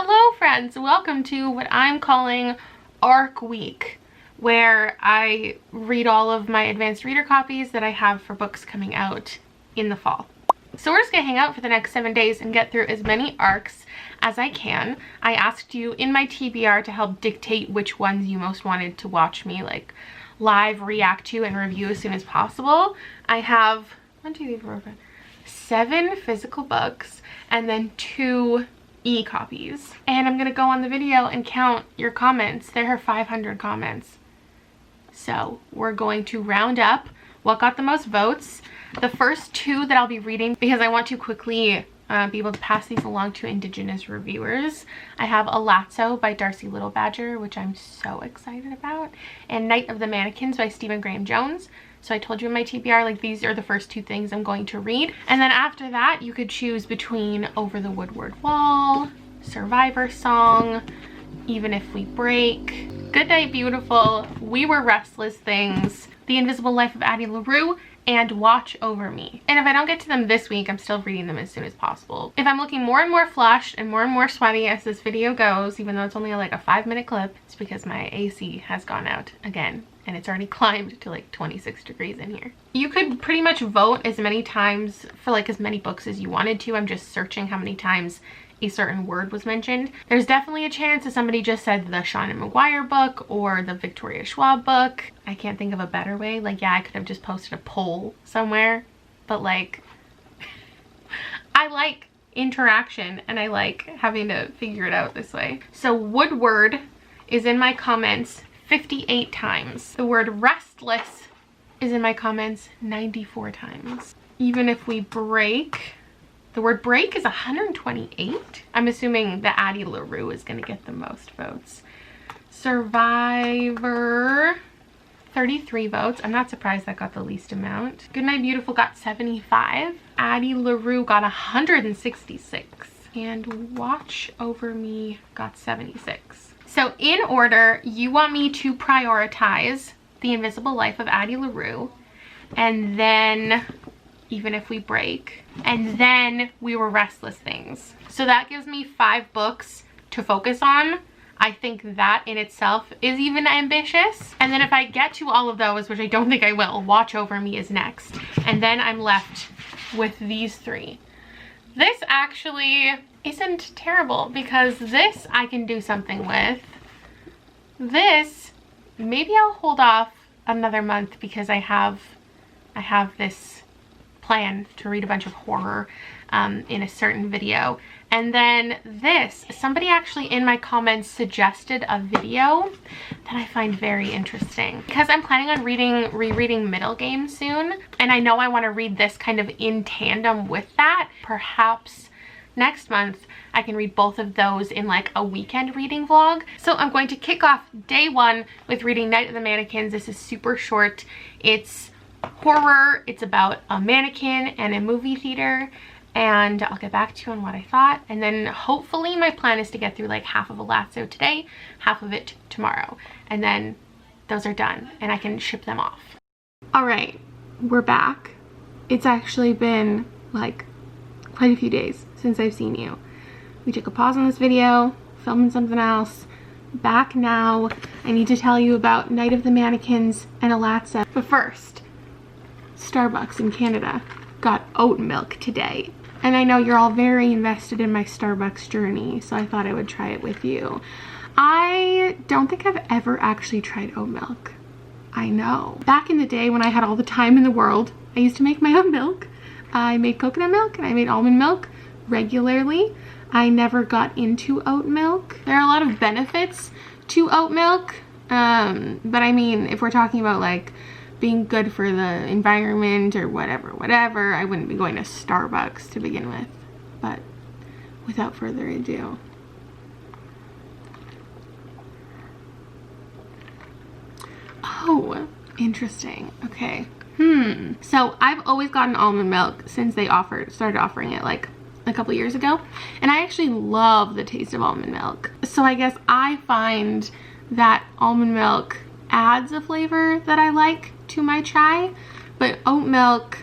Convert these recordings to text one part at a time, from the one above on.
Hello friends, welcome to what I'm calling ARC Week, where I read all of my advanced reader copies that I have for books coming out in the fall. So we're just gonna hang out for the next 7 days and get through as many ARCs as I can. I asked you in my TBR to help dictate which ones you most wanted to watch me like live react to and review as soon as possible. I have 7 physical books and then 2 e-copies, and I'm gonna go on the video and count your comments. There are 500 comments, so we're going to round up what got the most votes. The first 2 that I'll be reading, because I want to quickly be able to pass these along to Indigenous reviewers. I have Elatsoe by Darcie Little Badger, which I'm so excited about, and Night of the Mannequins by Stephen Graham Jones. So I told you in my TBR, like, these are the first 2 things I'm going to read. And then after that, you could choose between Over the Woodward Wall, Survivor Song, Even If We Break, Good Night Beautiful, We Were Restless Things, The Invisible Life of Addie, LaRue, and Watch Over Me. And if I don't get to them this week, I'm still reading them as soon as possible. If I'm looking more and more flushed and more sweaty as this video goes, even though it's only like a 5-minute clip, it's because my AC has gone out again, and it's already climbed to like 26 degrees in here. You could pretty much vote as many times for like as many books as you wanted to. I'm just searching how many times a certain word was mentioned. There's definitely a chance that somebody just said the Sean and McGuire book or the Victoria Schwab book. I can't think of a better way. Like, yeah, I could have just posted a poll somewhere, but like, I like interaction and I like having to figure it out this way. So Woodward is in my comments 58 times. The word restless is in my comments 94 times. Even If We Break, the word break is 128. I'm assuming that Addie LaRue is gonna get the most votes. Survivor, 33 votes. I'm not surprised that got the least amount. Good Night Beautiful got 75. Addie LaRue got 166. And Watch Over Me got 76. So in order, you want me to prioritize The Invisible Life of Addie LaRue, and then Even If We Break, and then We Were Restless Things. So that gives me 5 books to focus on. I think that in itself is even ambitious. And then if I get to all of those, which I don't think I will, Watch Over Me is next. And then I'm left with these 3. This actually isn't terrible because this I can do something with. This, maybe I'll hold off another month because I have this plan to read a bunch of horror in a certain video. And then this, somebody actually in my comments suggested a video that I find very interesting because I'm planning on rereading Middle Game soon, and I know I want to read this kind of in tandem with that. Perhaps next month I can read both of those in like a weekend reading vlog. So I'm going to kick off day 1 with reading Night of the Mannequins. This is super short. It's horror. It's about a mannequin and a movie theater, and I'll get back to you on what I thought. And then hopefully my plan is to get through like half of Elatsoe today, half of it tomorrow, and then those are done and I can ship them off. All right, we're back. It's actually been like quite a few days since I've seen you. We took a pause on this video, filming something else. Back now. I need to tell you about Night of the Mannequins and Elatsoe. But first, Starbucks in Canada got oat milk today. And I know you're all very invested in my Starbucks journey, so I thought I would try it with you. I don't think I've ever actually tried oat milk. I know. Back in the day when I had all the time in the world, I used to make my own milk. I made coconut milk and I made almond milk regularly. I never got into oat milk. There are a lot of benefits to oat milk, but I mean, if we're talking about like being good for the environment or whatever, I wouldn't be going to Starbucks to begin with. But without further ado, oh, interesting. Okay. So I've always gotten almond milk since they started offering it like a couple years ago, and I actually love the taste of almond milk. So I guess I find that almond milk adds a flavor that I like to my chai, but oat milk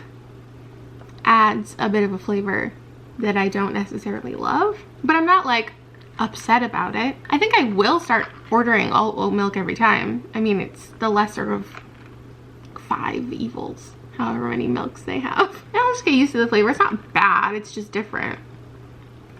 adds a bit of a flavor that I don't necessarily love. But I'm not like upset about it. I think I will start ordering all oat milk every time. I mean, it's the lesser of 5 evils, however many milks they have. I'll just get used to the flavor. It's not bad, it's just different.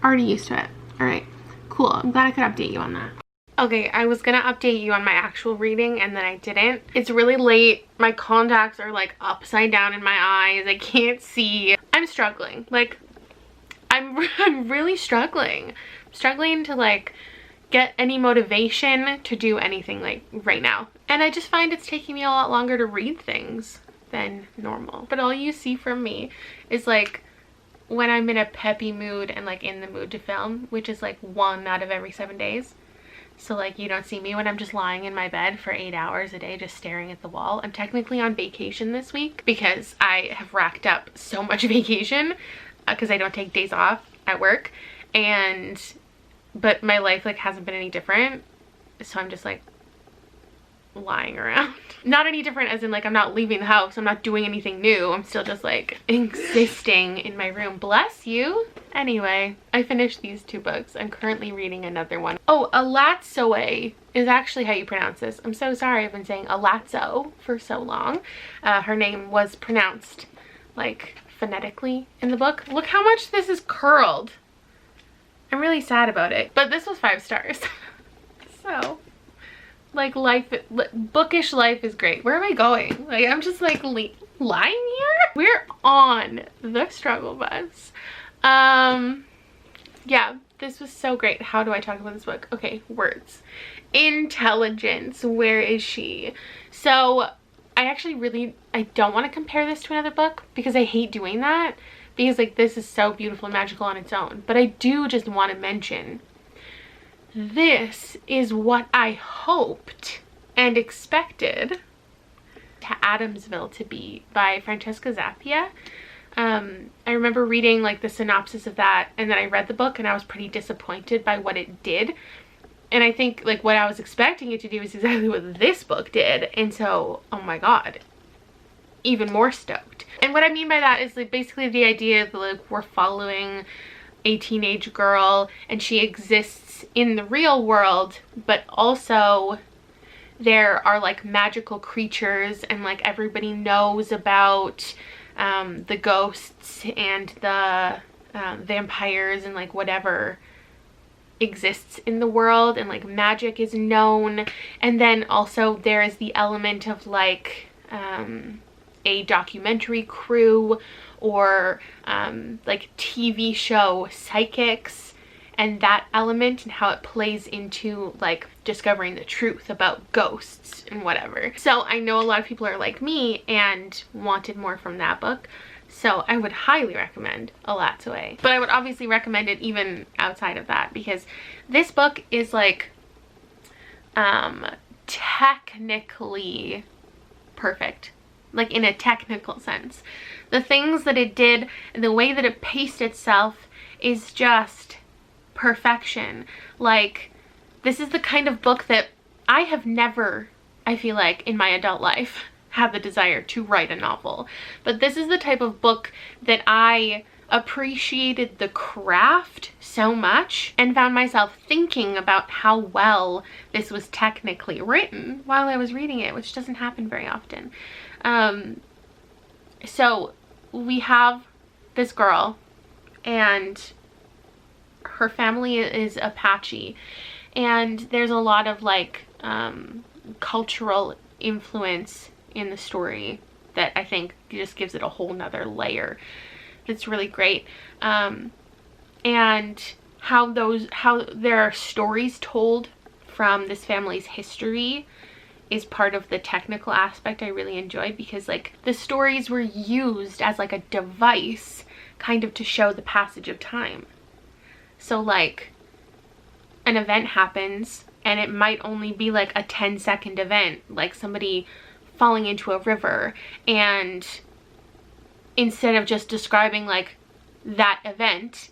Already used to it. All right, cool. I'm glad I could update you on that. Okay, I was gonna update you on my actual reading and then I didn't. It's really late. My contacts are like upside down in my eyes. I can't see. I'm struggling. Like, I'm really struggling. I'm struggling to like get any motivation to do anything like right now. And I just find it's taking me a lot longer to read things than normal. But all you see from me is like when I'm in a peppy mood and like in the mood to film, which is like 1 out of every 7 days. So like you don't see me when I'm just lying in my bed for 8 hours a day just staring at the wall. I'm technically on vacation this week because I have racked up so much vacation because I don't take days off at work, but my life like hasn't been any different, so I'm just like lying around. Not any different as in like I'm not leaving the house, I'm not doing anything new, I'm still just like existing in my room. Bless you. Anyway, I finished these 2 books. I'm currently reading another one. Oh, Elatsoe is actually how you pronounce this. I'm so sorry, I've been saying Elatsoe for so long. Her name was pronounced like phonetically in the book. Look how much this is curled. I'm really sad about it, but this was 5 stars. So like bookish life is great. Where am I going? Like I'm just like lying here. We're on the struggle bus. Yeah, this was so great. How do I talk about this book? Okay, words. Intelligence. Where is she? So I don't want to compare this to another book because I hate doing that, because like this is so beautiful and magical on its own. But I do just want to mention this is what I hoped and expected To Adamsville to be by Francesca Zappia. I remember reading like the synopsis of that, and then I read the book and I was pretty disappointed by what it did. And I think like what I was expecting it to do is exactly what this book did. And so, oh my god, even more stoked. And what I mean by that is like basically the idea that like we're following a teenage girl and she exists in the real world, but also there are like magical creatures and like everybody knows about the ghosts and the vampires and like whatever exists in the world, and like magic is known. And then also there is the element of like a documentary crew or like TV show psychics, and that element and how it plays into like discovering the truth about ghosts and whatever. So I know a lot of people are like me and wanted more from that book, so I would highly recommend Elatsoe. But I would obviously recommend it even outside of that, because this book is like technically perfect, like in a technical sense. The things that it did and the way that it paced itself is just perfection. Like, this is the kind of book that I have never, I feel like, in my adult life had the desire to write a novel. But this is the type of book that I appreciated the craft so much and found myself thinking about how well this was technically written while I was reading it, which doesn't happen very often. So we have this girl and her family is Apache, and there's a lot of like cultural influence in the story that I think just gives it a whole nother layer. It's really great. And how there are stories told from this family's history is part of the technical aspect I really enjoyed, because like the stories were used as like a device kind of to show the passage of time. So like an event happens and it might only be like a 10-second event, like somebody falling into a river, and instead of just describing like that event,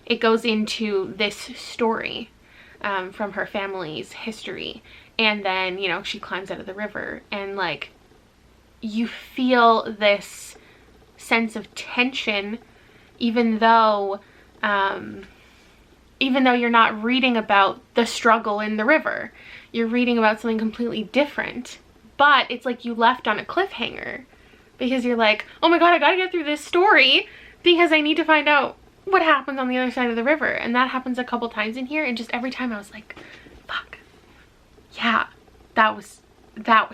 it goes into this story from her family's history. And then, you know, she climbs out of the river, and like you feel this sense of tension, even though even though you're not reading about the struggle in the river. You're reading about something completely different. But it's like you left on a cliffhanger because you're like, oh my god, I gotta get through this story because I need to find out what happens on the other side of the river. And that happens a couple times in here, and just every time I was like, fuck, yeah, that was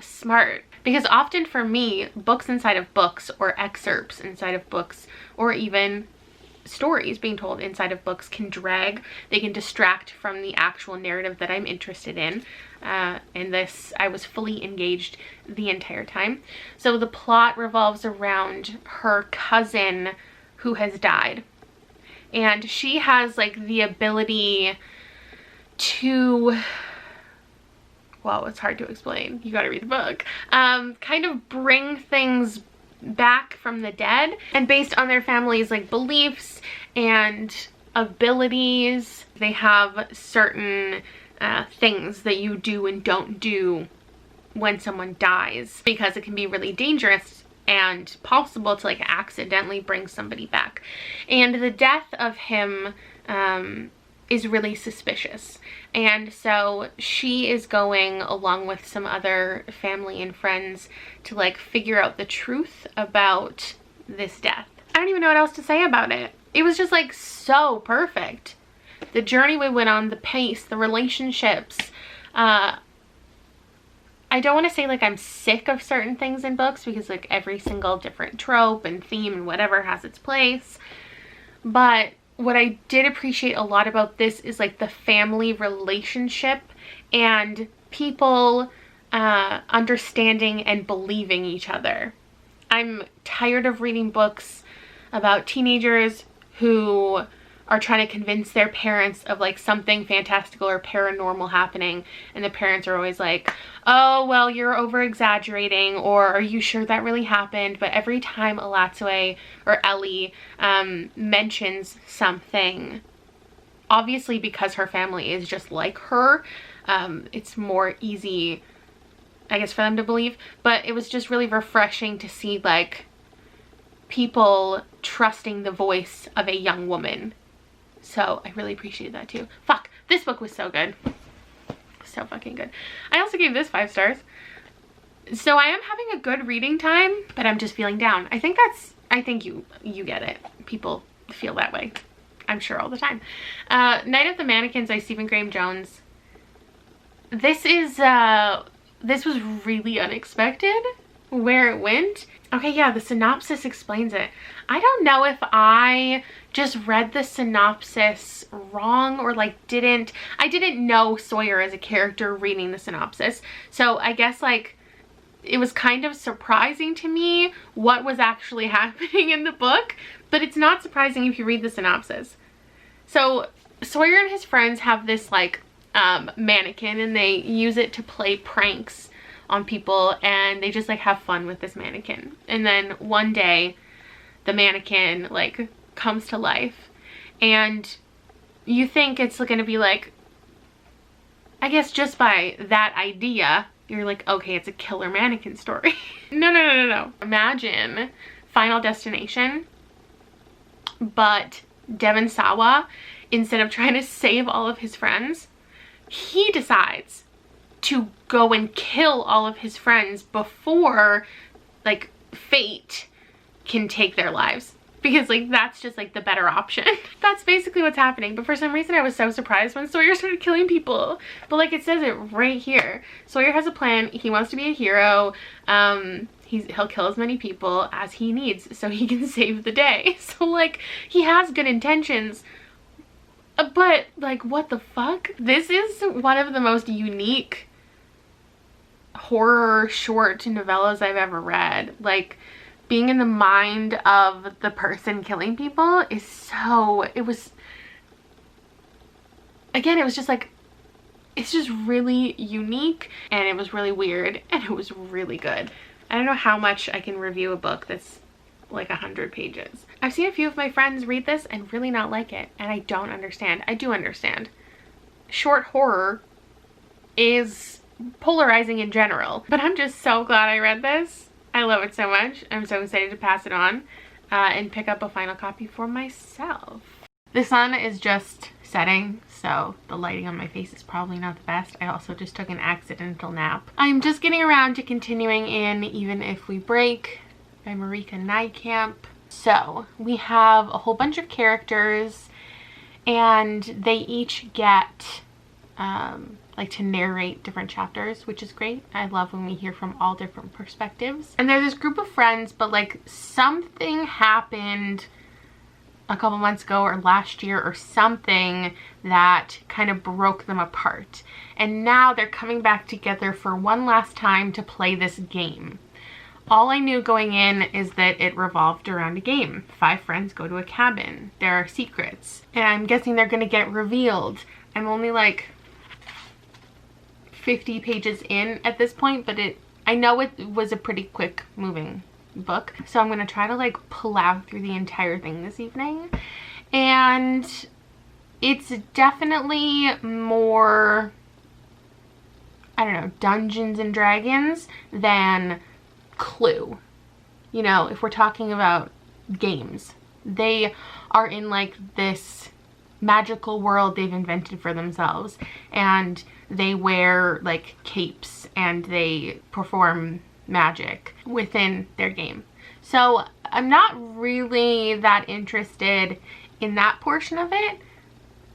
smart. Because often for me, books inside of books, or excerpts inside of books, or even stories being told inside of books can drag. They can distract from the actual narrative that I'm interested in. And this, I was fully engaged the entire time. So the plot revolves around her cousin who has died. And she has like the ability to, well, it's hard to explain. You gotta read the book. Kind of bring things back from the dead, and based on their family's like beliefs and abilities, they have certain things that you do and don't do when someone dies, because it can be really dangerous and possible to like accidentally bring somebody back. And the death of him is really suspicious, and so she is going along with some other family and friends to like figure out the truth about this death. I don't even know what else to say about it. It was just like so perfect. The journey we went on, the pace, the relationships. I don't want to say like I'm sick of certain things in books, because like every single different trope and theme and whatever has its place, but what I did appreciate a lot about this is like the family relationship and people understanding and believing each other. I'm tired of reading books about teenagers who are trying to convince their parents of like something fantastical or paranormal happening, and the parents are always like, oh well, you're over exaggerating, or are you sure that really happened? But every time Elatsoe or Ellie mentions something, obviously because her family is just like her, it's more easy, I guess, for them to believe. But it was just really refreshing to see like people trusting the voice of a young woman. So I really appreciated that too. Fuck, this book was so good. So fucking good. I also gave this 5 stars. So I am having a good reading time, but I'm just feeling down. I think you get it. People feel that way, I'm sure, all the time. Night of the Mannequins by Stephen Graham Jones. This was really unexpected where it went. Okay, yeah, the synopsis explains it. I don't know if I just read the synopsis wrong, or like I didn't know Sawyer as a character reading the synopsis. So I guess like it was kind of surprising to me what was actually happening in the book, but it's not surprising if you read the synopsis. So Sawyer and his friends have this like mannequin, and they use it to play pranks on people, and they just like have fun with this mannequin. And then one day the mannequin like comes to life, and you think it's gonna be like, I guess just by that idea you're like, okay, it's a killer mannequin story. No. Imagine Final Destination, but Devon Sawa, instead of trying to save all of his friends, he decides to go and kill all of his friends before like fate can take their lives, because like that's just like the better option. That's basically what's happening. But for some reason I was so surprised when Sawyer started killing people. But like it says it right here, Sawyer has a plan. He wants to be a hero. He'll kill as many people as he needs so he can save the day. So like he has good intentions, but like what the fuck? This is one of the most unique horror short novellas I've ever read. Like being in the mind of the person killing people is so, it was just like, it's just really unique, and it was really weird, and it was really good. I don't know how much I can review a book that's like 100 pages. I've seen a few of my friends read this and really not like it, and I don't understand. I do understand. Short horror is polarizing in general, but I'm just so glad I read this. I love it so much. I'm so excited to pass it on and pick up a final copy for myself. The sun is just setting, so the lighting on my face is probably not the best. I also just took an accidental nap. I'm just getting around to continuing in Even If We Break by Marieke Nijkamp. So we have a whole bunch of characters and they each get like to narrate different chapters, which is great. I love when we hear from all different perspectives. And they're this group of friends, but like something happened a couple months ago or last year or something that kind of broke them apart. And now they're coming back together for one last time to play this game. All I knew going in is that it revolved around a game. 5 friends go to a cabin. There are secrets. And I'm guessing they're gonna get revealed. I'm only like 50 pages in at this point, but I know it was a pretty quick moving book, so I'm gonna try to like plow through the entire thing this evening. And it's definitely more, I don't know, Dungeons and Dragons than Clue. You know, if we're talking about games, they are in like this magical world they've invented for themselves, and they wear like capes and they perform magic within their game. So I'm not really that interested in that portion of it.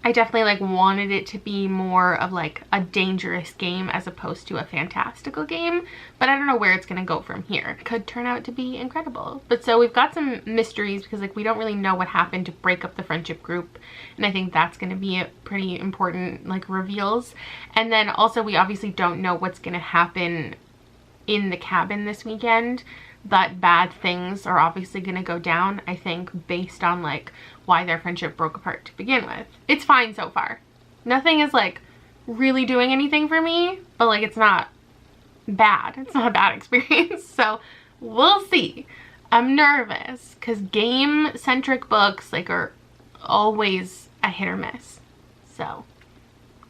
I definitely like wanted it to be more of like a dangerous game as opposed to a fantastical game, but I don't know where it's gonna go from here. It could turn out to be incredible. But so we've got some mysteries because like we don't really know what happened to break up the friendship group, and I think that's gonna be a pretty important like reveals. And then also we obviously don't know what's gonna happen in the cabin this weekend, but bad things are obviously gonna go down, I think, based on like why their friendship broke apart to begin with. It's fine so far. Nothing is like really doing anything for me, but like it's not bad. It's not a bad experience. So we'll see. I'm nervous because game-centric books like are always a hit or miss. So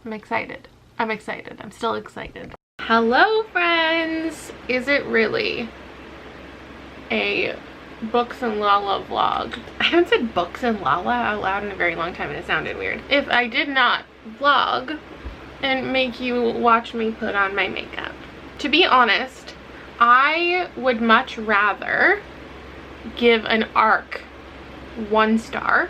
I'm excited. I'm excited. I'm still excited. Hello friends! Is it really a BooksandLala vlog? I haven't said BooksandLala out loud in a very long time and it sounded weird. If I did not vlog and make you watch me put on my makeup. To be honest, I would much rather give an arc 1 star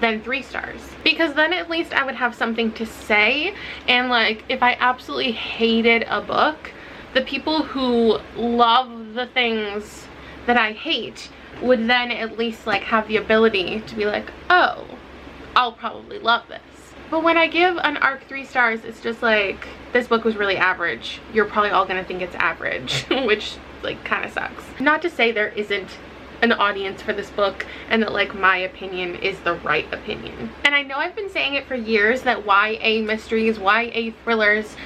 than 3 stars, because then at least I would have something to say. And like if I absolutely hated a book, the people who love the things that I hate would then at least like have the ability to be like, oh, I'll probably love this. But when I give an arc 3 stars, it's just like, this book was really average. You're probably all gonna think it's average, which like kind of sucks. Not to say there isn't an audience for this book and that like my opinion is the right opinion. And I know I've been saying it for years that YA mysteries, YA thrillers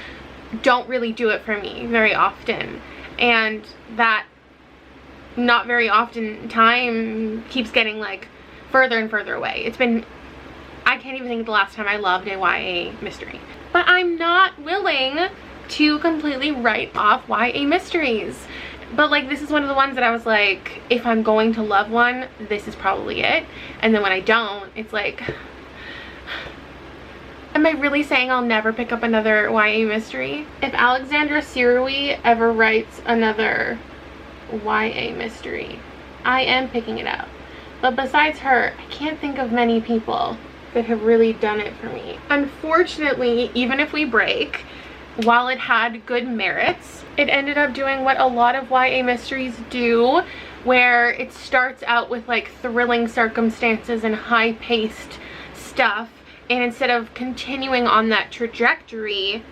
don't really do it for me very often, and that not very often time keeps getting like further and further away. It's been, I can't even think of the last time I loved a YA mystery. But I'm not willing to completely write off YA mysteries. But like this is one of the ones that I was like, if I'm going to love one, this is probably it. And then when I don't, it's like, am I really saying I'll never pick up another YA mystery? If Alexandra Sirui ever writes another YA mystery, I am picking it up. But besides her, I can't think of many people that have really done it for me. Unfortunately, Even If We Break, while it had good merits, it ended up doing what a lot of YA mysteries do, where it starts out with like thrilling circumstances and high-paced stuff, and instead of continuing on that trajectory,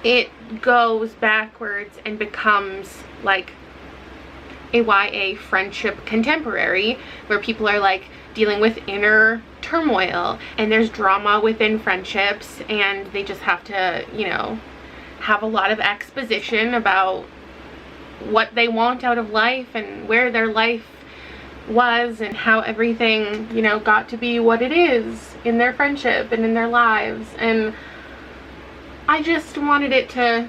it goes backwards and becomes like a YA friendship contemporary, where people are like dealing with inner turmoil and there's drama within friendships, and they just have to, you know, have a lot of exposition about what they want out of life and where their life was and how everything, you know, got to be what it is in their friendship and in their lives. And I just wanted it to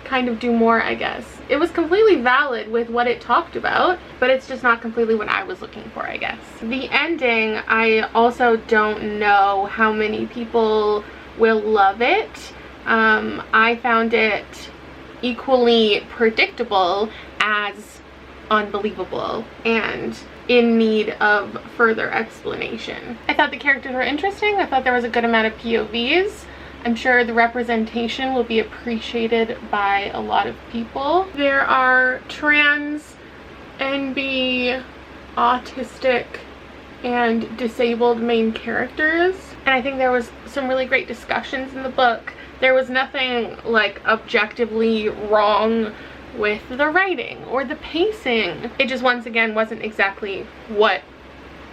kind of do more, I guess. It was completely valid with what it talked about, but it's just not completely what I was looking for, I guess. The ending, I also don't know how many people will love it. I found it equally predictable as unbelievable and in need of further explanation. I thought the characters were interesting. I thought there was a good amount of POVs. I'm sure the representation will be appreciated by a lot of people. There are trans, NB, autistic, and disabled main characters, and I think there was some really great discussions in the book. There was nothing like objectively wrong with the writing or the pacing. It just once again wasn't exactly what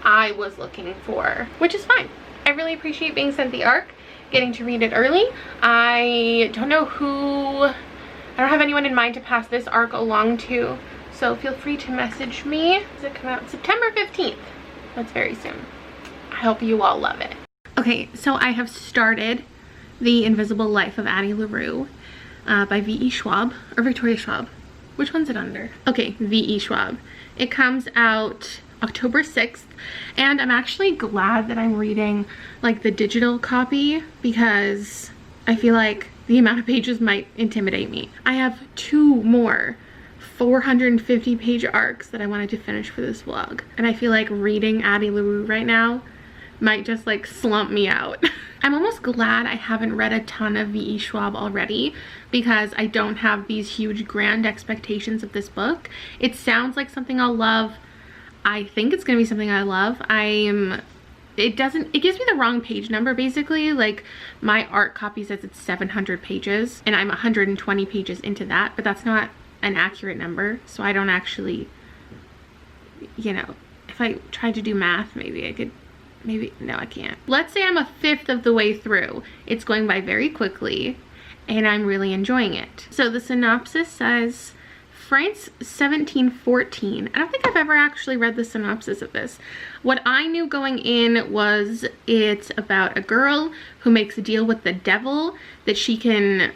I was looking for, which is fine. I really appreciate being sent the arc, getting to read it early. I don't have anyone in mind to pass this arc along to, so feel free to message me. Does it come out September 15th? That's very soon. I hope you all love it. Okay, so I have started The Invisible Life of Addie LaRue by V.E. Schwab, or Victoria Schwab. Which one's it under? Okay, V.E. Schwab. It comes out October 6th, and I'm actually glad that I'm reading like the digital copy because I feel like the amount of pages might intimidate me. I have 2 more 450 page arcs that I wanted to finish for this vlog, and I feel like reading Addie LaRue right now might just like slump me out. I'm almost glad I haven't read a ton of V.E. Schwab already because I don't have these huge grand expectations of this book. It sounds like something I'll love. I think it's gonna be something I love. It gives me the wrong page number basically. Like my art copy says it's 700 pages and I'm 120 pages into that, but that's not an accurate number. So I don't actually, you know, if I tried to do math, maybe I could. Maybe, no, I can't. Let's say I'm a 1/5 of the way through. It's going by very quickly and I'm really enjoying it. So the synopsis says, France 1714. I don't think I've ever actually read the synopsis of this. What I knew going in was it's about a girl who makes a deal with the devil that she can,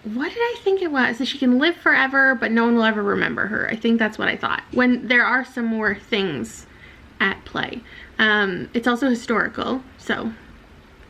what did I think it was? That she can live forever, but no one will ever remember her. I think that's what I thought. When there are some more things at play. It's also historical, so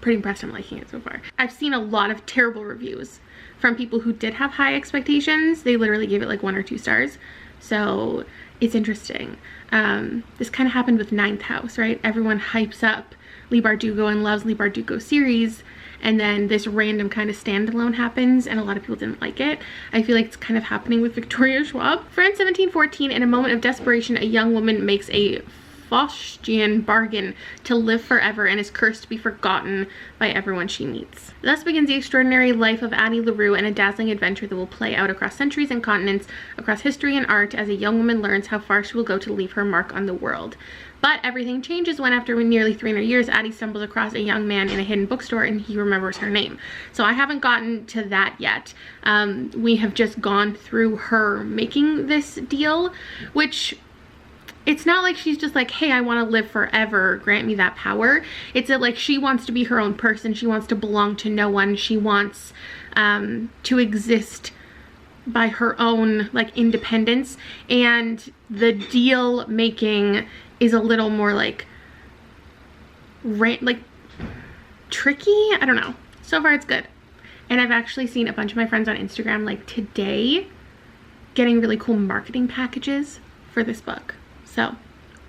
pretty impressed I'm liking it so far. I've seen a lot of terrible reviews from people who did have high expectations. They literally gave it like 1 or 2 stars, so it's interesting. This kind of happened with Ninth House, right? Everyone hypes up Leigh Bardugo and loves Leigh Bardugo's series, and then this random kind of standalone happens and a lot of people didn't like it. I feel like it's kind of happening with Victoria Schwab. France 1714, in a moment of desperation, a young woman makes a Faustian bargain to live forever and is cursed to be forgotten by everyone she meets. Thus begins the extraordinary life of Addie LaRue and a dazzling adventure that will play out across centuries and continents, across history and art, as a young woman learns how far she will go to leave her mark on the world. But everything changes when, after nearly 300 years, Addie stumbles across a young man in a hidden bookstore and he remembers her name. So I haven't gotten to that yet. We have just gone through her making this deal, which it's not like she's just like, hey, I want to live forever, grant me that power. It's that like she wants to be her own person. She wants to belong to no one. She wants to exist by her own like independence, and the deal making is a little more like tricky. I don't know. So far it's good. And I've actually seen a bunch of my friends on Instagram like today getting really cool marketing packages for this book. So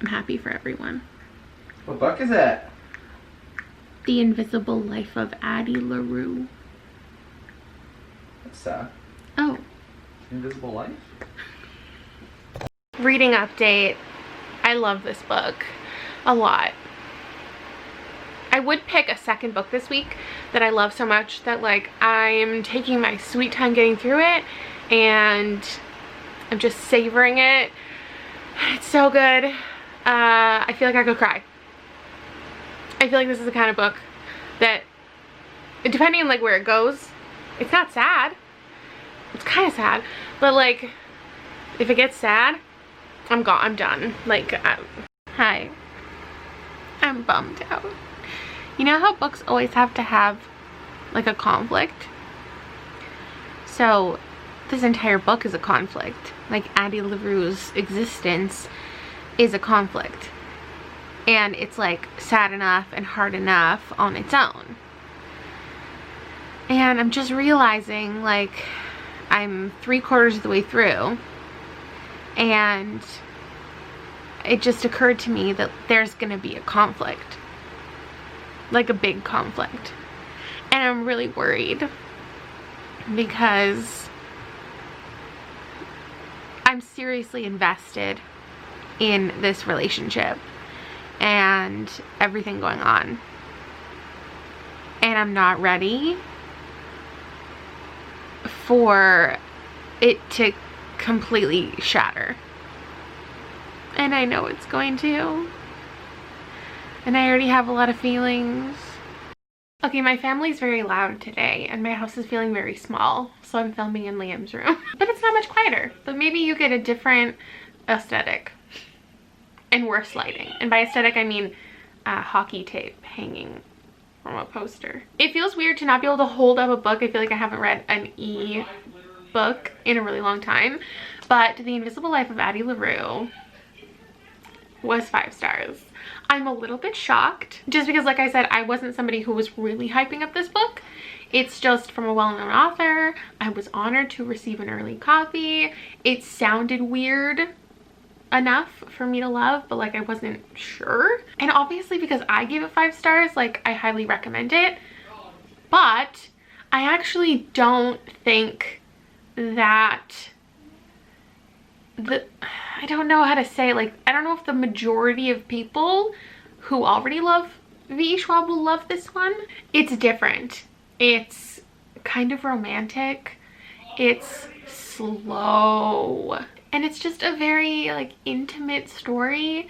I'm happy for everyone. What book is it? The Invisible Life of Addie LaRue. What's Oh. Invisible Life? Reading update. I love this book a lot. I would pick a second book this week that I love so much that like I'm taking my sweet time getting through it and I'm just savoring it. It's so good. I feel like I could cry. I feel like this is the kind of book that, depending on like where it goes, it's not sad. It's kind of sad, but like if it gets sad, I'm gone. I'm done. Like, hi. I'm bummed out. You know how books always have to have like a conflict? So this entire book is a conflict. Like Addie LaRue's existence is a conflict. And it's like sad enough and hard enough on its own. And I'm just realizing, like, I'm 3/4 of the way through, and it just occurred to me that there's gonna be a conflict. Like a big conflict. And I'm really worried because I'm seriously invested in this relationship and everything going on. And I'm not ready for it to completely shatter. And I know it's going to. And I already have a lot of feelings. Okay, my family's very loud today and my house is feeling very small, so I'm filming in Liam's room. But it's not much quieter, but maybe you get a different aesthetic and worse lighting. And by aesthetic, I mean hockey tape hanging from a poster. It feels weird to not be able to hold up a book. I feel like I haven't read an e-book in a really long time, but The Invisible Life of Addie LaRue was 5 stars. I'm a little bit shocked just because, like I said, I wasn't somebody who was really hyping up this book. It's just from a well-known author. I was honored to receive an early copy. It sounded weird enough for me to love, but like I wasn't sure. And obviously because I gave it 5 stars, like I highly recommend it. But I actually don't think that I don't know how to say, like, I don't know if the majority of people who already love V. Schwab will love this one. It's different. It's kind of romantic. It's slow. And it's just a very, like, intimate story.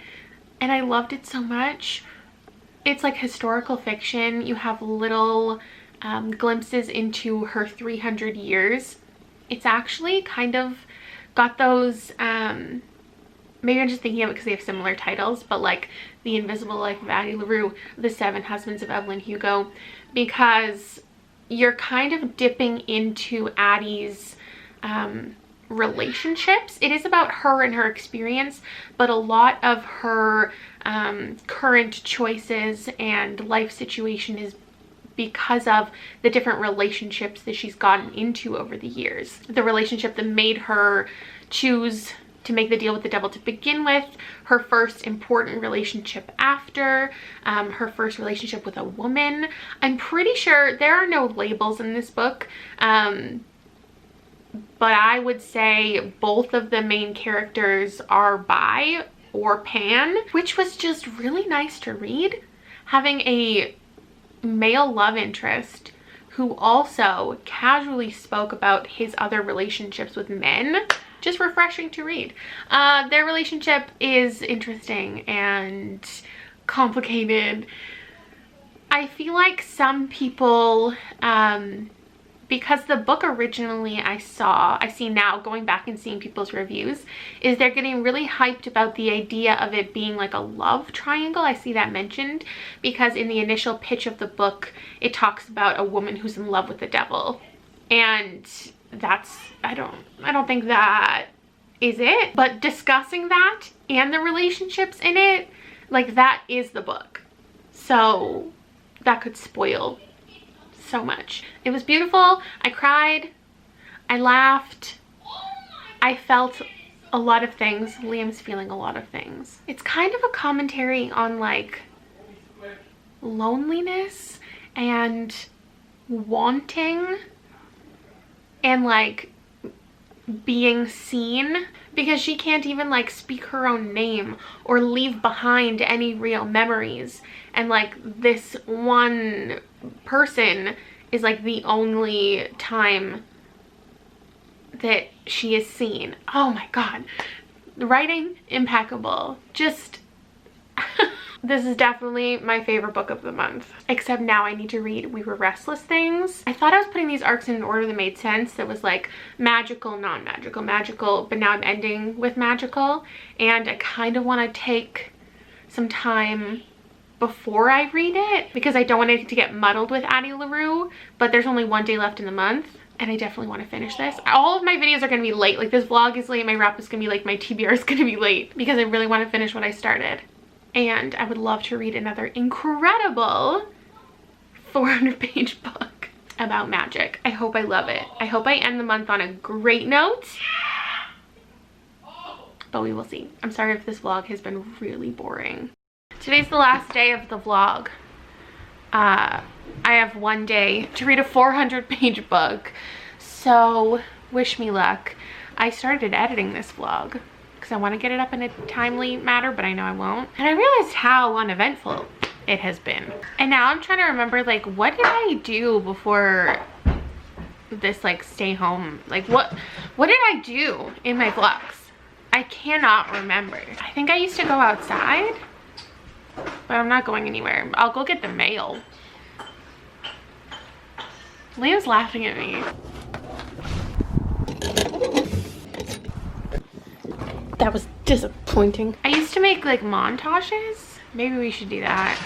And I loved it so much. It's like historical fiction. You have little glimpses into her 300 years. It's actually kind of got those, maybe I'm just thinking of it because they have similar titles, but like The Invisible Life of Addie LaRue, The 7 Husbands of Evelyn Hugo, because you're kind of dipping into Addie's relationships. It is about her and her experience, but a lot of her current choices and life situation is because of the different relationships that she's gotten into over the years. The relationship that made her choose to make the deal with the devil to begin with, her first important relationship after, her first relationship with a woman. I'm pretty sure there are no labels in this book, but I would say both of the main characters are bi or pan, which was just really nice to read. Having a male love interest who also casually spoke about his other relationships with men, just refreshing to read. Their relationship is interesting and complicated. I feel like some people, because the book originally I see now going back and seeing people's reviews, is they're getting really hyped about the idea of it being like a love triangle. I see that mentioned because in the initial pitch of the book, it talks about a woman who's in love with the devil. And that's, I don't think that is it. But discussing that and the relationships in it, like that is the book. So that could spoil so much. It was beautiful. I cried. I laughed. I felt a lot of things. Liam's feeling a lot of things. It's kind of a commentary on like loneliness and wanting and like being seen, because she can't even like speak her own name or leave behind any real memories, and like this one person is like the only time that she is seen. Oh my god, the writing impeccable. Just this is definitely my favorite book of the month, except now I need to read We Were Restless Things. I thought I was putting these arcs in an order that made sense, that was like magical, non-magical, magical, but now I'm ending with magical, and I kind of want to take some time before I read it because I don't want it to get muddled with Addie LaRue, but there's only 1 day left in the month and I definitely want to finish this. All of my videos are going to be late. Like this vlog is late, my wrap is going to be late, my TBR is going to be late because I really want to finish what I started. And I would love to read another incredible 400-page book about magic. I hope I love it. I hope I end the month on a great note. But we will see. I'm sorry if this vlog has been really boring. Today's the last day of the vlog. I have 1 day to read a 400-page book. So wish me luck. I started editing this vlog because I want to get it up in a timely manner, but I know I won't. And I realized how uneventful it has been. And now I'm trying to remember, like, what did I do before this, like, stay home? Like, what did I do in my vlogs? I cannot remember. I think I used to go outside, but I'm not going anywhere. I'll go get the mail. Liam's laughing at me. That was disappointing. I used to make like montages. Maybe we should do that.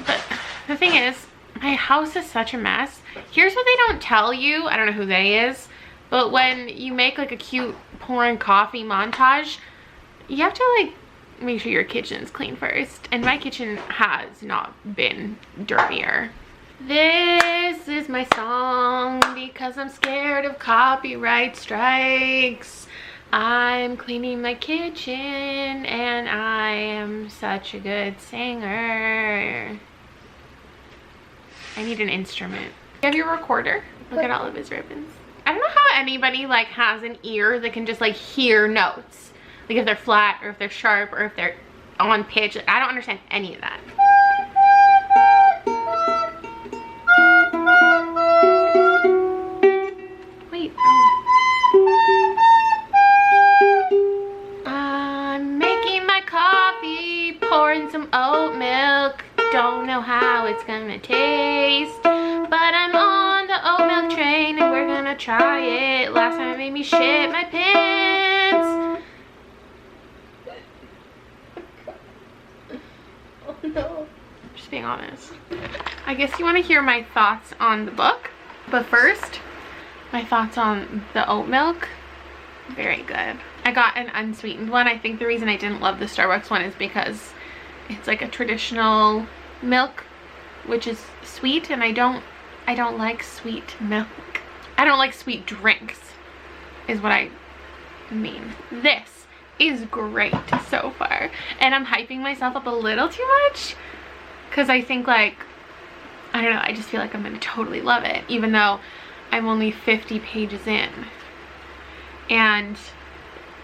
But the thing is, my house is such a mess. Here's what they don't tell you. I don't know who they is. But when you make like a cute pouring coffee montage, you have to like make sure your kitchen's clean first. And my kitchen has not been dirtier. This is my song because I'm scared of copyright strikes. I'm cleaning my kitchen and I am such a good singer. I need an instrument. You have your recorder? Look at all of his ribbons. I don't know how anybody like has an ear that can just like hear notes. Like if they're flat or if they're sharp or if they're on pitch. Like, I don't understand any of that. Wait, I'm making my coffee, pouring some oat milk. Don't know how it's gonna taste, but I'm on the oat milk train and we're gonna try it. Last time it made me shit my pants. Oh no. Just being honest. I guess you want to hear my thoughts on the book, but first, my thoughts on the oat milk. Very good. I got an unsweetened one. I think the reason I didn't love the Starbucks one is because it's like a traditional milk, which is sweet, and I don't like sweet milk. I don't like sweet drinks is what I mean. This is great so far, and I'm hyping myself up a little too much because I think, like, I don't know, I just feel like I'm gonna totally love it even though I'm only 50 pages in. And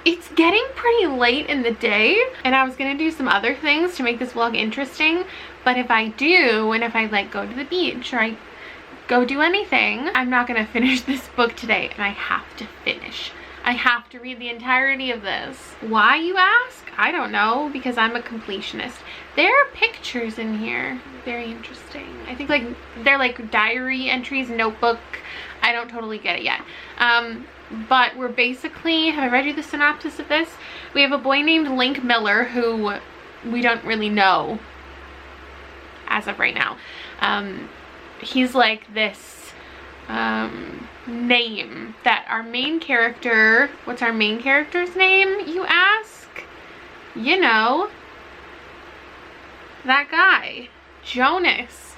it's getting pretty late in the day, and I was gonna do some other things to make this vlog interesting, but if I do, and if I like go to the beach or I go do anything, I'm not gonna finish this book today, and I have to finish. I have to read the entirety of this. Why, you ask? I don't know, because I'm a completionist. There are pictures in here. Very interesting. I think like they're like diary entries, notebook. I don't totally get it yet. But we're basically, have I read you the synopsis of this? We have a boy named Link Miller who we don't really know as of right now. He's like this name that our main character, what's our main character's name, you ask? You know, that guy, Jonas.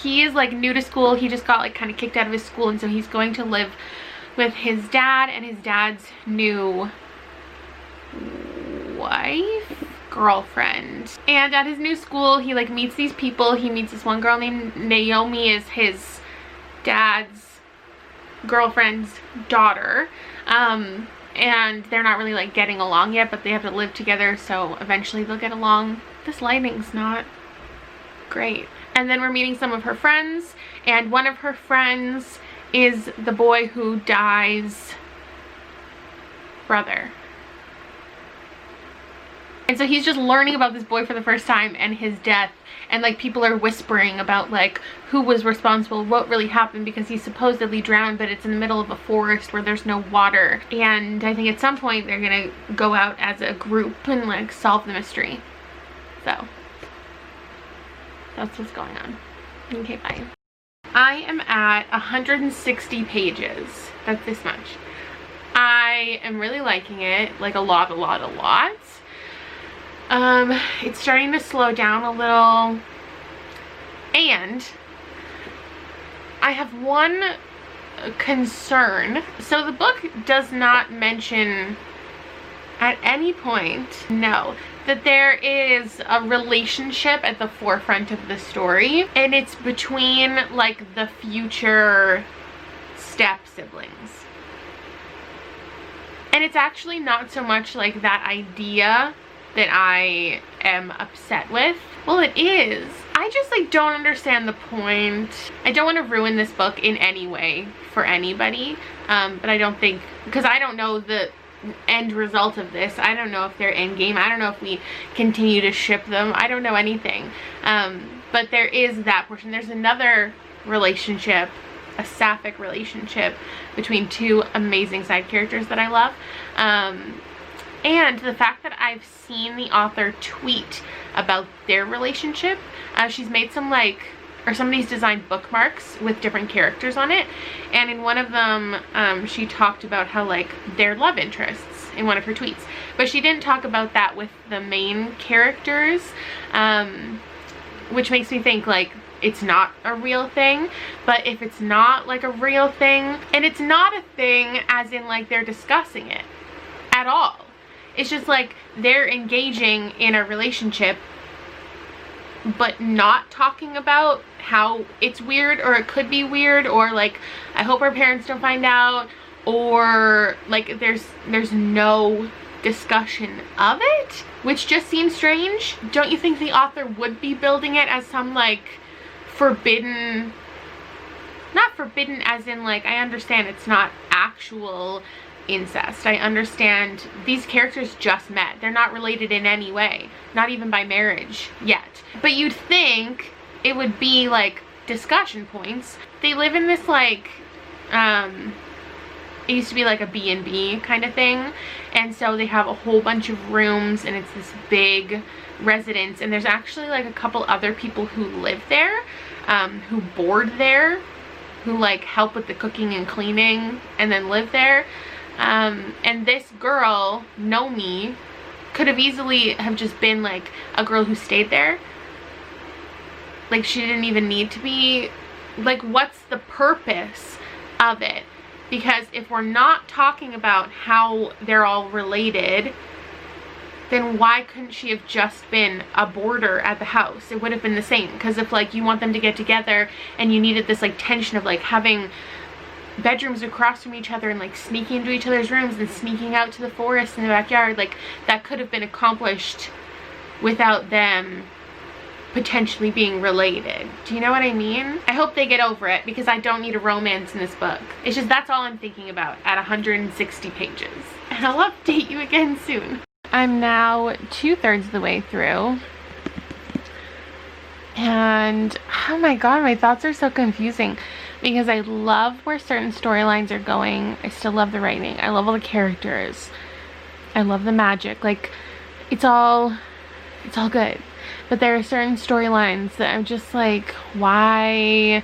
He is like new to school. He just got like kind of kicked out of his school, and so he's going to live with his dad and his dad's new girlfriend. And at his new school, he like meets these people. He meets this one girl named Naomi, is his dad's girlfriend's daughter. And they're not really like getting along yet, but they have to live together, so eventually they'll get along. This lighting's not great. And then we're meeting some of her friends, and one of her friends is the boy who dies' brother. And so he's just learning about this boy for the first time and his death, and like people are whispering about like who was responsible, what really happened, because he supposedly drowned, but it's in the middle of a forest where there's no water. And I think at some point they're gonna go out as a group and like solve the mystery. So That's what's going on. Okay, bye. I am at 160 pages. That's this much. I am really liking it, like a lot. It's starting to slow down a little, and I have one concern. So the book does not mention at any point, no, that there is a relationship at the forefront of the story, and it's between like the future step siblings. And it's actually not so much like that idea that I am upset with. Well, it is. I just like don't understand the point. I don't want to ruin this book in any way for anybody, but I don't think, because I don't know the end result of this. I don't know if they're endgame. I don't know if we continue to ship them. I don't know anything. But there is that portion. There's another relationship, a sapphic relationship between two amazing side characters that I love. And the fact that I've seen the author tweet about their relationship, she's made some like, or somebody's designed bookmarks with different characters on it, and in one of them she talked about how like their love interests in one of her tweets, but she didn't talk about that with the main characters, which makes me think like it's not a real thing. But if it's not like a real thing, and it's not a thing as in like they're discussing it at all, it's just like they're engaging in a relationship but not talking about how it's weird, or it could be weird, or like I hope our parents don't find out, or like there's no discussion of it, which just seems strange. Don't you think the author would be building it as some like forbidden, not forbidden as in like, I understand it's not actual incest, I understand these characters just met, they're not related in any way, not even by marriage yet, but you'd think it would be like discussion points. They live in this like it used to be like a B&B kind of thing, and so they have a whole bunch of rooms, and it's this big residence, and there's actually like a couple other people who live there, who board there, who like help with the cooking and cleaning and then live there. And this girl, Nomi, could have easily have just been like a girl who stayed there. Like she didn't even need to be, like what's the purpose of it? Because if we're not talking about how they're all related, then why couldn't she have just been a boarder at the house? It would have been the same. Because if like you want them to get together and you needed this like tension of like having bedrooms across from each other and like sneaking into each other's rooms and sneaking out to the forest in the backyard, like that could have been accomplished without them potentially being related. Do you know what I mean? I hope they get over it, because I don't need a romance in this book. It's just that's all I'm thinking about at 160 pages. And I'll update you again soon. I'm now 2/3 of the way through, and oh my god, my thoughts are so confusing, because I love where certain storylines are going. I still love the writing. I love all the characters. I love the magic. Like it's all good. But there are certain storylines that I'm just like, why?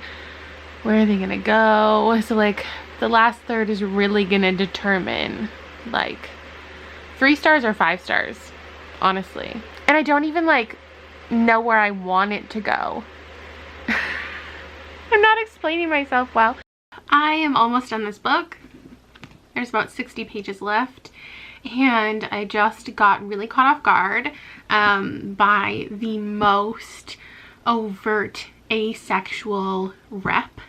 Where are they gonna go? So like the last third is really gonna determine like 3 stars or 5 stars, honestly. And I don't even like know where I want it to go. I'm not explaining myself well. I am almost done this book. There's about 60 pages left, and I just got really caught off guard by the most overt asexual rep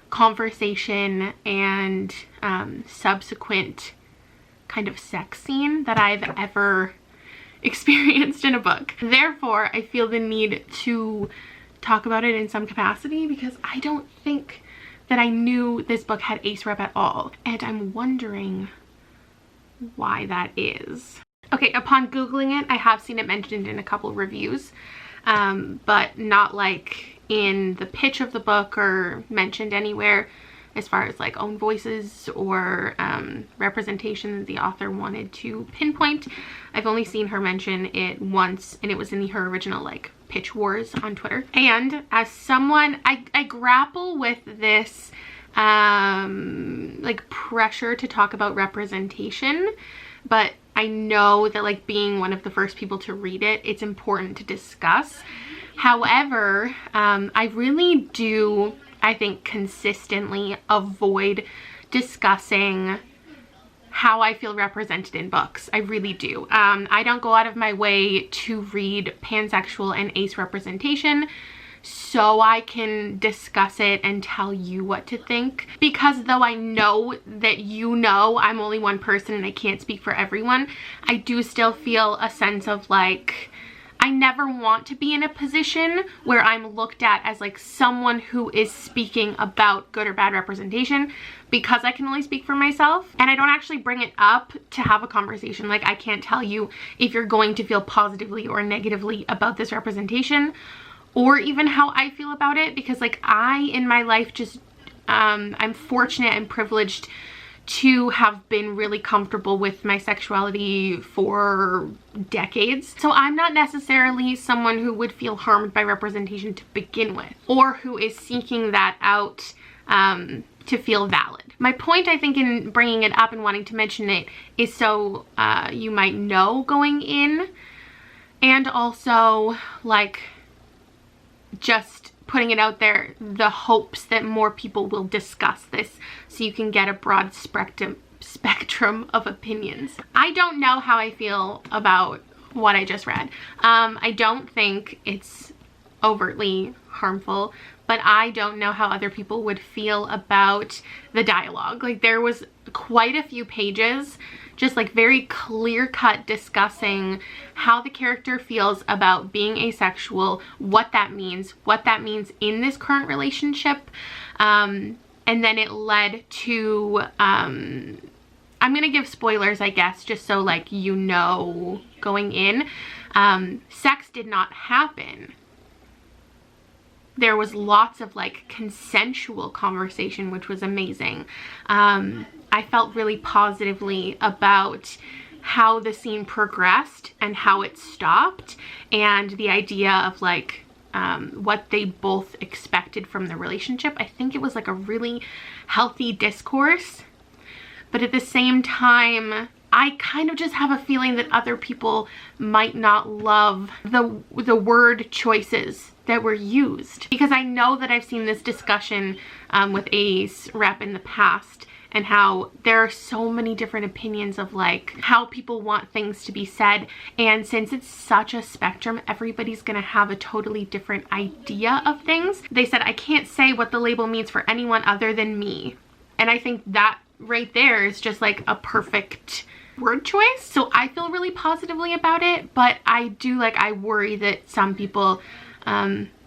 conversation and subsequent kind of sex scene that I've ever experienced in a book. Therefore, I feel the need to talk about it in some capacity, because I don't think that I knew this book had ace rep at all, and I'm wondering why that is. Okay, upon googling it, I have seen it mentioned in a couple reviews, but not like in the pitch of the book or mentioned anywhere as far as like own voices or representation that the author wanted to pinpoint. I've only seen her mention it once, and it was in her original like pitch wars on Twitter. And as someone, I grapple with this like pressure to talk about representation, but I know that like being one of the first people to read it, it's important to discuss. However, I really do, I think, consistently avoid discussing how I feel represented in books. I really do. I don't go out of my way to read pansexual and ace representation so I can discuss it and tell you what to think. Because though I know that you know I'm only one person and I can't speak for everyone, I do still feel a sense of like, I never want to be in a position where I'm looked at as like someone who is speaking about good or bad representation, because I can only speak for myself and I don't actually bring it up to have a conversation. Like, I can't tell you if you're going to feel positively or negatively about this representation, or even how I feel about it, because like I in my life just I'm fortunate and privileged to have been really comfortable with my sexuality for decades. So I'm not necessarily someone who would feel harmed by representation to begin with, or who is seeking that out to feel valid. My point, I think, in bringing it up and wanting to mention it is so you might know going in, and also like just putting it out there, the hopes that more people will discuss this so you can get a broad spectrum of opinions. I don't know how I feel about what I just read. I don't think it's overtly harmful, but I don't know how other people would feel about the dialogue. Like, there was quite a few pages just like very clear-cut discussing how the character feels about being asexual, what that means in this current relationship, and then it led to I'm gonna give spoilers, I guess, just so like you know going in. Sex did not happen. There was lots of like consensual conversation, which was amazing. I felt really positively about how the scene progressed and how it stopped, and the idea of like what they both expected from the relationship. I think it was like a really healthy discourse, but at the same time, I kind of just have a feeling that other people might not love the word choices that were used, because I know that I've seen this discussion with ace rep in the past, and how there are so many different opinions of like how people want things to be said, and since it's such a spectrum, everybody's gonna have a totally different idea of things. They said, I can't say what the label means for anyone other than me, and I think that right there is just like a perfect word choice. So I feel really positively about it, but I do like, I worry that some people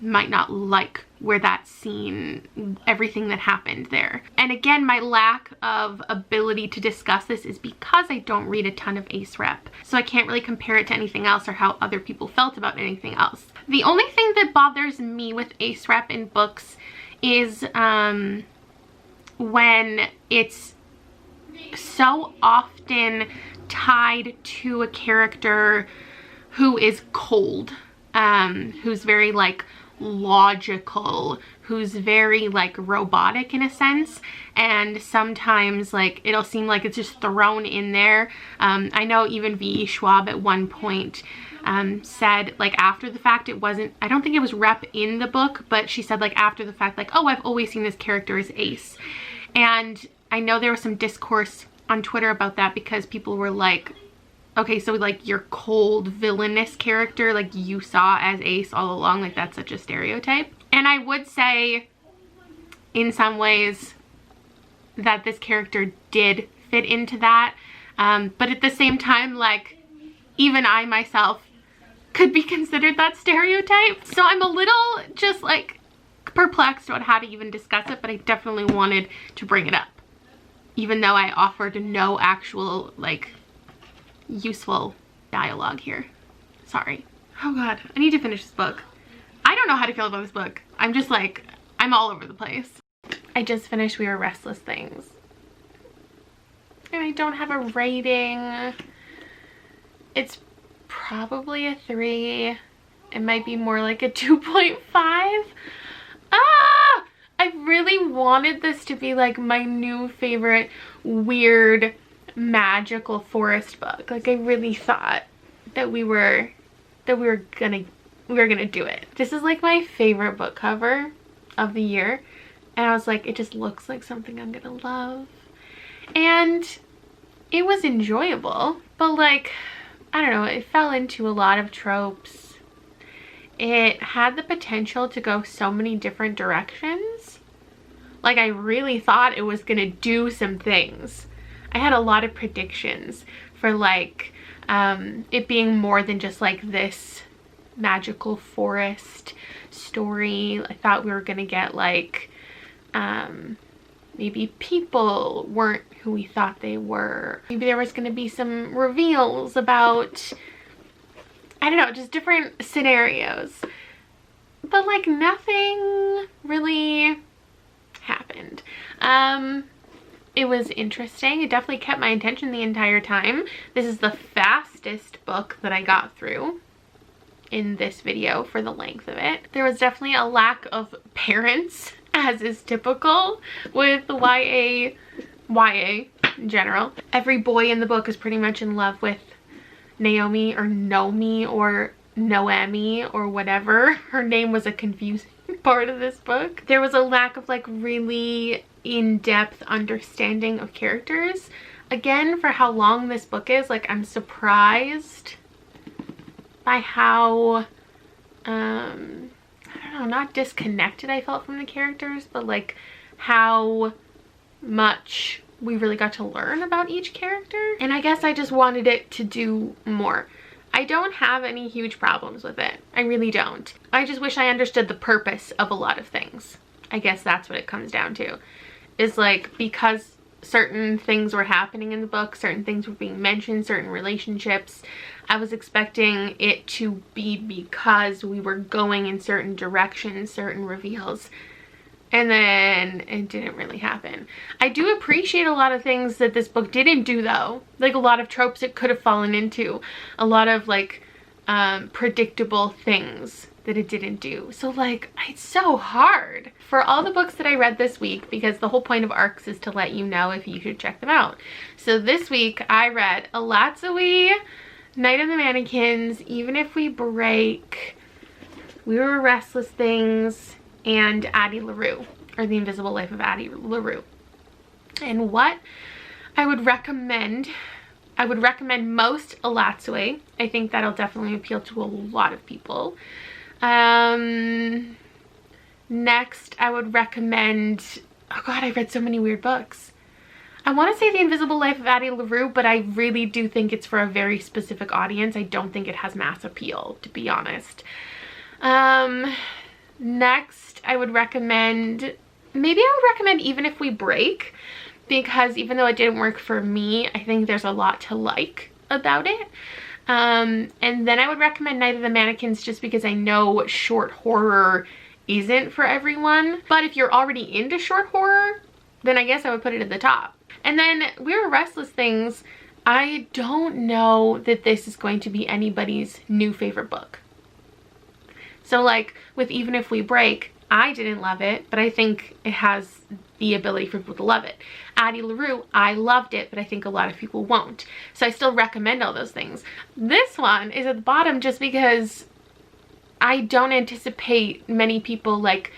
might not like where that scene, everything that happened there. And again, my lack of ability to discuss this is because I don't read a ton of ace rep, so I can't really compare it to anything else or how other people felt about anything else. The only thing that bothers me with ace rep in books is when it's so often tied to a character who is cold, who's very like logical, who's very like robotic in a sense, and sometimes like it'll seem like it's just thrown in there. I know even V. Schwab at one point said like after the fact, it wasn't, I don't think it was rep in the book, but she said like after the fact, like, oh, I've always seen this character as ace. And I know there was some discourse on Twitter about that, because people were like, okay, so like your cold villainous character, like you saw as ace all along, like that's such a stereotype. And I would say in some ways that this character did fit into that, but at the same time, like even I myself could be considered that stereotype. So I'm a little just like perplexed about how to even discuss it, but I definitely wanted to bring it up, even though I offered no actual like useful dialogue here. Sorry. Oh god, I need to finish this book. I don't know how to feel about this book. I'm just like, I'm all over the place. I just finished Were Restless Things, and I don't have a rating. It's probably a 3. it might be more like a 2.5. Ah! I really wanted this to be like my new favorite weird magical forest book. Like I really thought that we were gonna do it. This is like my favorite book cover of the year, and I was like, it just looks like something I'm gonna love. And it was enjoyable, but like, I don't know, it fell into a lot of tropes. It had the potential to go so many different directions. Like I really thought it was gonna do some things. I had a lot of predictions for like it being more than just like this magical forest story. I thought we were gonna get like maybe people weren't who we thought they were. Maybe there was gonna be some reveals about, I don't know, just different scenarios. But like nothing really happened. It was interesting. It definitely kept my attention the entire time. This is the fastest book that I got through in this video for the length of it. There was definitely a lack of parents, as is typical with the YA in general. Every boy in the book is pretty much in love with Naomi or Nomi or Noemi or whatever. Her name was a confusing part of this book. There was a lack of like really in-depth understanding of characters. Again, for how long this book is, like I'm surprised by how I don't know, not disconnected I felt from the characters, but like how much we really got to learn about each character. And I guess I just wanted it to do more. I don't have any huge problems with it. I really don't. I just wish I understood the purpose of a lot of things. I guess that's what it comes down to. Is like, because certain things were happening in the book, certain things were being mentioned, certain relationships, I was expecting it to be because we were going in certain directions, certain reveals, and then it didn't really happen. I do appreciate a lot of things that this book didn't do though, like a lot of tropes it could have fallen into, a lot of like predictable things that it didn't do. So like, it's so hard. For all the books that I read this week, because the whole point of ARCs is to let you know if you should check them out. So this week I read Elatsoe, Night of the Mannequins, Even If We Break, Were Restless Things, and Addie LaRue, or The Invisible Life of Addie LaRue. And what I would recommend most Elatsoe. I think that'll definitely appeal to a lot of people. Next, I would recommend, oh god, I read so many weird books. I want to say The Invisible Life of Addie LaRue, but I really do think it's for a very specific audience. I don't think it has mass appeal, to be honest. Next, I would recommend, maybe I would recommend Even If We Break, because even though it didn't work for me, I think there's a lot to like about it. And then I would recommend Night of the Mannequins, just because I know short horror isn't for everyone. But if you're already into short horror, then I guess I would put it at the top. And then Were Restless Things, I don't know that this is going to be anybody's new favorite book. So like with Even If We Break, I didn't love it, but I think it has the ability for people to love it. Addie LaRue, I loved it, but I think a lot of people won't. So I still recommend all those things. This one is at the bottom just because I don't anticipate many people like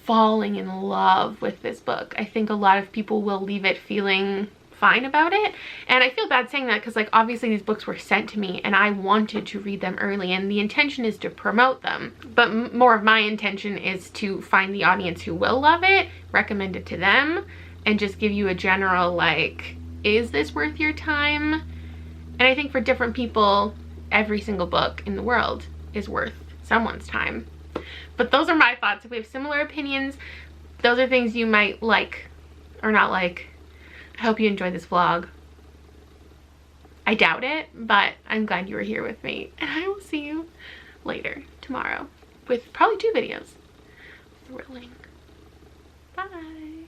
falling in love with this book. I think a lot of people will leave it feeling fine about it, and I feel bad saying that because like obviously these books were sent to me and I wanted to read them early, and the intention is to promote them, but more of my intention is to find the audience who will love it, recommend it to them, and just give you a general like, is this worth your time? And I think for different people, every single book in the world is worth someone's time. But those are my thoughts. If we have similar opinions, those are things you might like or not like. I hope you enjoyed this vlog. I doubt it, but I'm glad you were here with me. And I will see you later tomorrow with probably 2 videos. Thrilling. Bye.